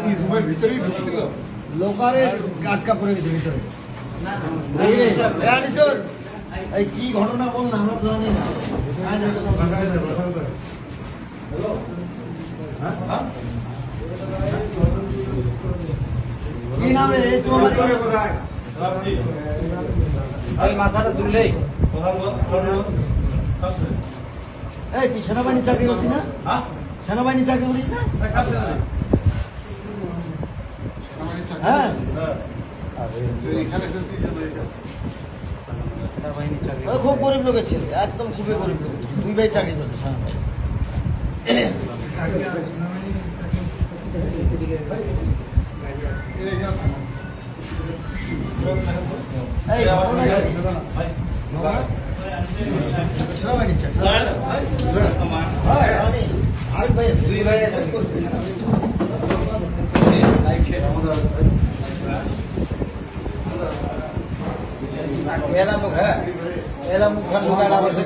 এই রুমের ভিতরেই ঢুকছিল লোকারে আটকা পড়ে গেছে ভিতরে। এই কি ঘটনা বললাম আমরা তো জানি না। কি নাম রে তোমার? মাথাটা তুললেই এই তুই সেনাবাহিনী চাকরি করছিস না? সেনাবাহিনী চাকরি করিস না? হ্যাঁ এখানে ফেলতে খুব গরিব লোকের ছেলে, একদম খুবই গরিব লোক। দুই ভাই চাকরি করছে সেনাবাহিনী। এই ঘটনা কি? সেনাবাহিনী চাকরি আরেক ভাই আছে। দুই ভাই আছে। এলাম হ্যাঁ এলাম মুখান মুখান আবাসে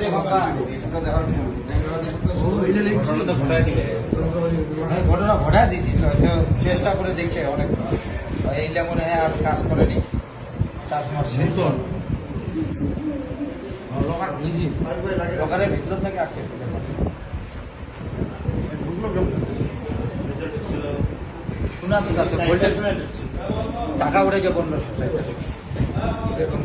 ঘটনা ঘটা দিয়েছি চেষ্টা করে দেখছে অনেক এইটা মনে হয় আর কাজ করেনি 4 মাস লোকারের ভিতর থেকে আটকেছে শোনা তো টাকা উঠে যে 1500 টাকা এরকম